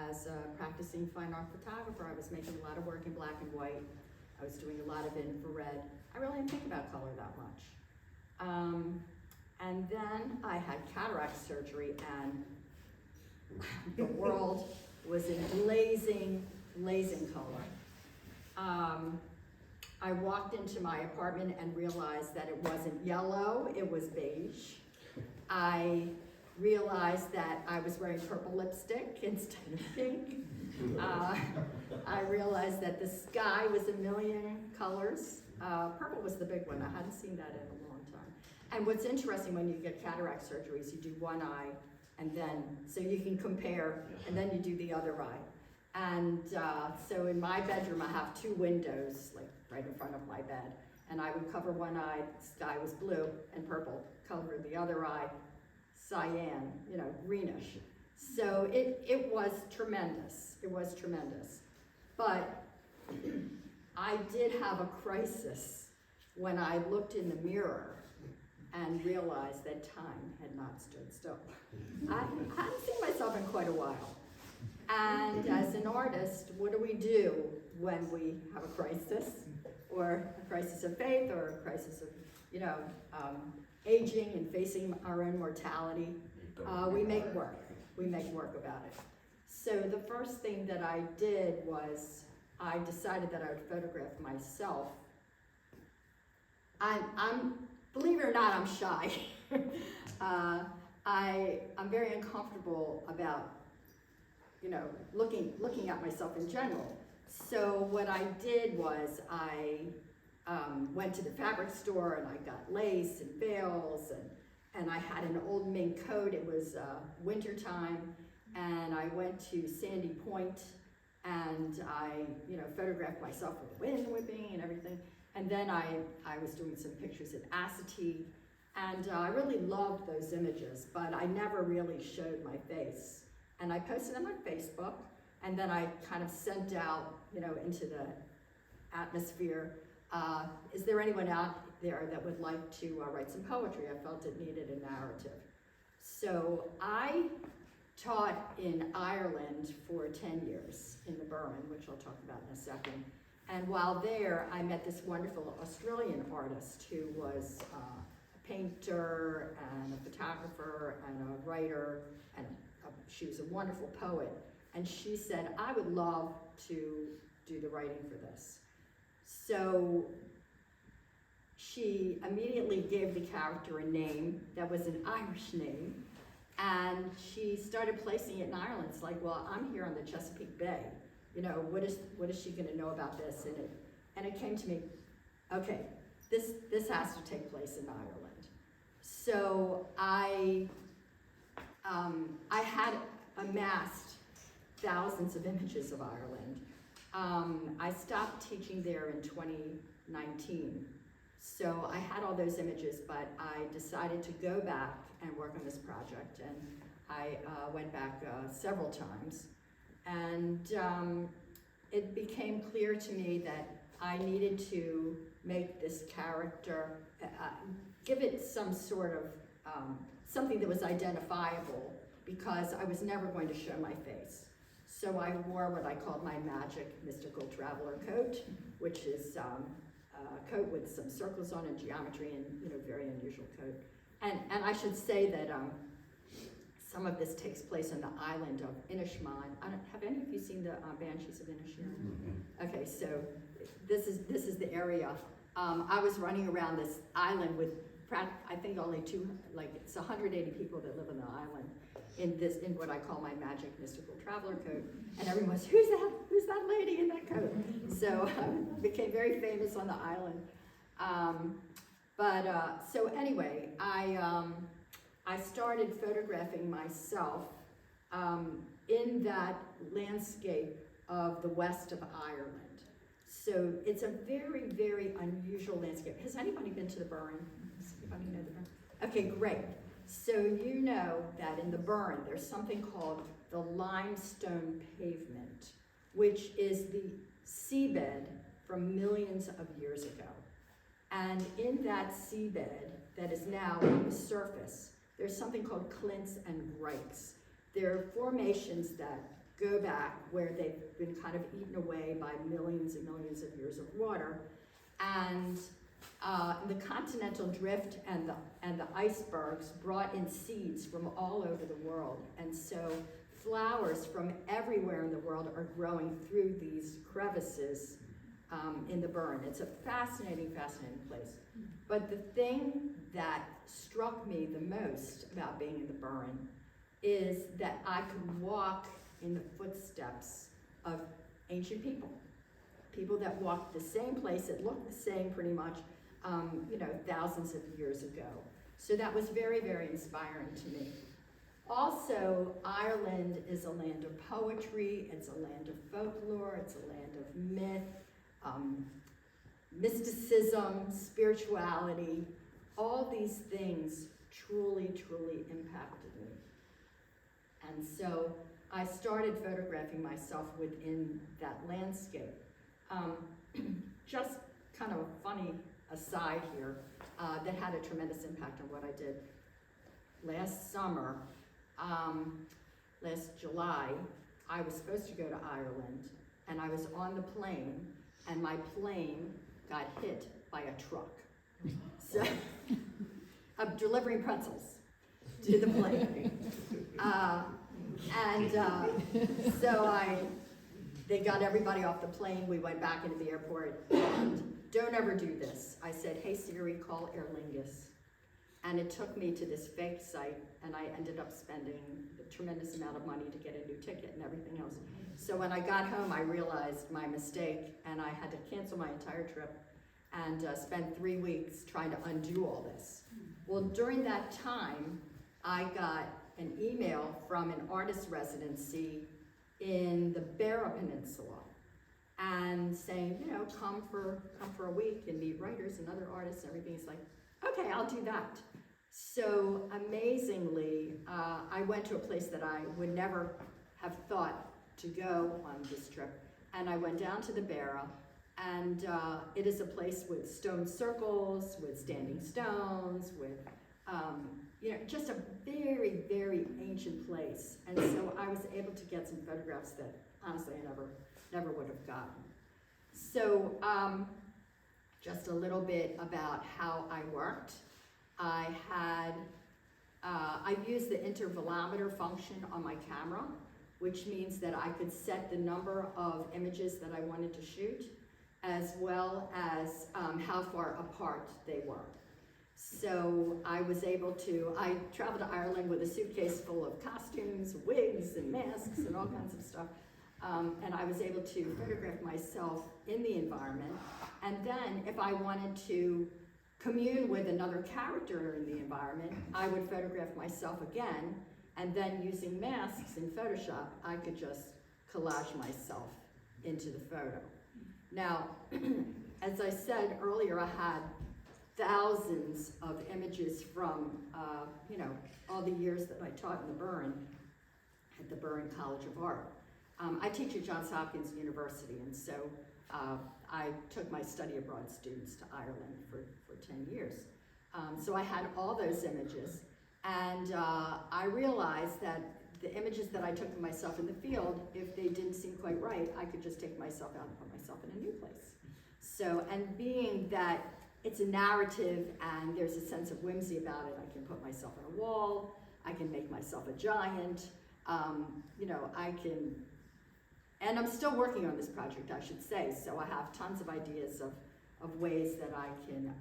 as a practicing fine art photographer, I was making a lot of work in black and white. I was doing a lot of infrared. I really didn't think about color that much. And then I had cataract surgery, and the world was in blazing color. I walked into my apartment and realized that it wasn't yellow, it was beige. I realized that I was wearing purple lipstick instead of pink. I realized that the sky was a million colors. Purple was the big one. I hadn't seen that in a long time. And what's interesting when you get cataract surgeries, you do one eye, and then, so you can compare, and then you do the other eye. And so in my bedroom, I have 2 windows, like right in front of my bed. And I would cover one eye, the sky was blue and purple, cover the other eye, cyan, greenish. So it was tremendous. It was tremendous. But I did have a crisis when I looked in the mirror and realized that time had not stood still. I hadn't seen myself in quite a while. And as an artist, what do we do when we have a crisis? Or a crisis of faith, or a crisis of, aging and facing our own mortality? We make work. We make work about it. So the first thing that I did was I decided that I would photograph myself. I'm believe it or not, I'm shy. I'm very uncomfortable about, looking at myself in general. So what I did was I went to the fabric store and I got lace and veils, and I had an old mink coat. It was winter time, and I went to Sandy Point, and I photographed myself with the wind whipping and everything. And then I was doing some pictures at Assateague, and I really loved those images, but I never really showed my face. And I posted them on Facebook, and then I kind of sent out, into the atmosphere, is there anyone out there that would like to write some poetry? I felt it needed a narrative. So I taught in Ireland for 10 years in the Burren, which I'll talk about in a second. And while there, I met this wonderful Australian artist who was a painter and a photographer and a writer, and she was a wonderful poet. And she said, I would love to do the writing for this. So she immediately gave the character a name that was an Irish name, and she started placing it in Ireland. It's like, well, I'm here on the Chesapeake Bay. What is she going to know about this? And it came to me, okay, this has to take place in Ireland. So I had amassed thousands of images of Ireland. I stopped teaching there in 2019. So I had all those images, but I decided to go back and work on this project, and I went back several times. And it became clear to me that I needed to make this character, give it some sort of, something that was identifiable, because I was never going to show my face. So I wore what I called my magic mystical traveler coat, which is a coat with some circles on it, geometry, and very unusual coat. And I should say that some of this takes place on the island of Inishmaan. Have any of you seen the Banshees of Inisherin? Okay, so this is the area. I was running around this island with I think only it's 180 people that live on the island in what I call my magic mystical traveler coat. And everyone's, who's that lady in that coat? So I became very famous on the island. So anyway, I started photographing myself in that landscape of the west of Ireland. So it's a very, very unusual landscape. Has anybody been to the Burren? Does anybody know the Burren? Okay, great. So you know that in the Burren, there's something called the limestone pavement, which is the seabed from millions of years ago. And in that seabed that is now on the surface, there's something called clints and grikes. They're formations that go back where they've been kind of eaten away by millions and millions of years of water. And the continental drift and the icebergs brought in seeds from all over the world. And so flowers from everywhere in the world are growing through these crevices in the Burren. It's a fascinating, fascinating place. But the thing that struck me the most about being in the Burren is that I could walk in the footsteps of ancient people. People that walked the same place, that looked the same pretty much, thousands of years ago. So that was very, very inspiring to me. Also, Ireland is a land of poetry, it's a land of folklore, it's a land of myth, mysticism, spirituality. All these things truly, truly impacted me. And so I started photographing myself within that landscape. Just kind of a funny aside here that had a tremendous impact on what I did. Last summer, last July, I was supposed to go to Ireland, and I was on the plane, and my plane got hit by a truck. So I'm delivering pretzels to the plane. They got everybody off the plane. We went back into the airport, and don't ever do this. I said, hey Siri, call Aer Lingus. And it took me to this fake site, and I ended up spending a tremendous amount of money to get a new ticket and everything else. So when I got home, I realized my mistake, and I had to cancel my entire trip and spend 3 weeks trying to undo all this. Well, during that time, I got an email from an artist residency in the Beara Peninsula, and saying, come for a week and meet writers and other artists and everything. It's like, okay, I'll do that. So amazingly, I went to a place that I would never have thought to go on this trip, and I went down to the Beara, and it is a place with stone circles, with standing stones, with just a very, very ancient place. And so I was able to get some photographs that honestly I never would have gotten. So just a little bit about how I worked. I used the intervalometer function on my camera, which means that I could set the number of images that I wanted to shoot, as well as how far apart they were. So I traveled to Ireland with a suitcase full of costumes, wigs, and masks, and all kinds of stuff. And I was able to photograph myself in the environment. And then if I wanted to commune with another character in the environment, I would photograph myself again. And then using masks in Photoshop, I could just collage myself into the photo. Now, as I said earlier, I had thousands of images from, all the years that I taught in the Burren, at the Burren College of Art. I teach at Johns Hopkins University, and so I took my study abroad students to Ireland for 10 years. So I had all those images, and I realized that the images that I took of myself in the field, if they didn't seem quite right, I could just take myself out and put myself in a new place. So, and being that it's a narrative and there's a sense of whimsy about it, I can put myself on a wall, I can make myself a giant, you know, I can, and I'm still working on this project, I should say, so I have tons of ideas of ways that I can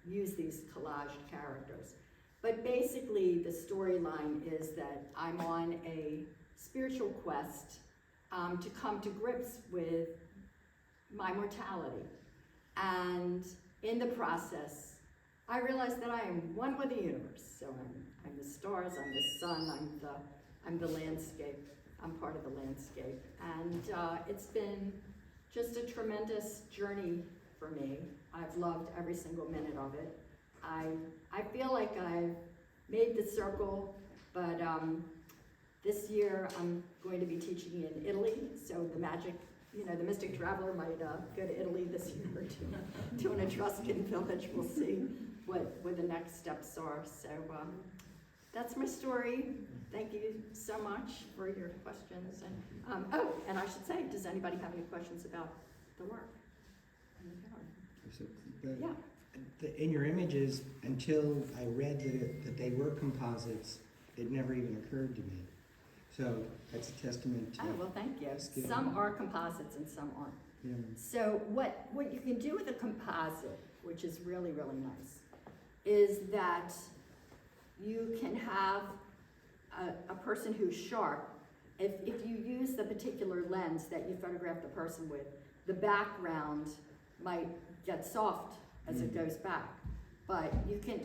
use these collaged characters. But basically, the storyline is that I'm on a spiritual quest to come to grips with my mortality. And in the process, I realized that I am one with the universe. So I'm the stars, I'm the sun, I'm the landscape. I'm part of the landscape. And it's been just a tremendous journey for me. I've loved every single minute of it. I feel like I've made the circle, but this year I'm going to be teaching in Italy, so the magic, you know, the mystic traveler might go to Italy this year to an Etruscan village. We'll see what the next steps are. So that's my story. Thank you so much for your questions. And oh, and I should say, does anybody have any questions about the work? So Yeah. in your images, until I read that they were composites, it never even occurred to me. So that's a testament to. Oh, well, thank you. skill. Some are composites and some aren't. Yeah. So what you can do with a composite, which is really, really nice, is that you can have a person who's sharp. If you use the particular lens that you photographed the person with, the background might get soft as it goes back. But you can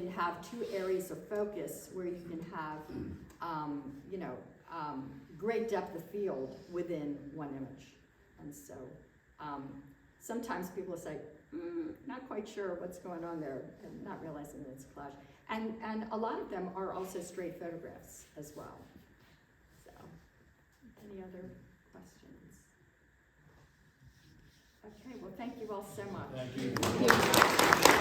have two areas of focus where you can have, great depth of field within one image. And so sometimes people say, not quite sure what's going on there, and not realizing that it's a collage. And a lot of them are also straight photographs as well. So, any other questions? Okay, well, thank you all so much. Thank you.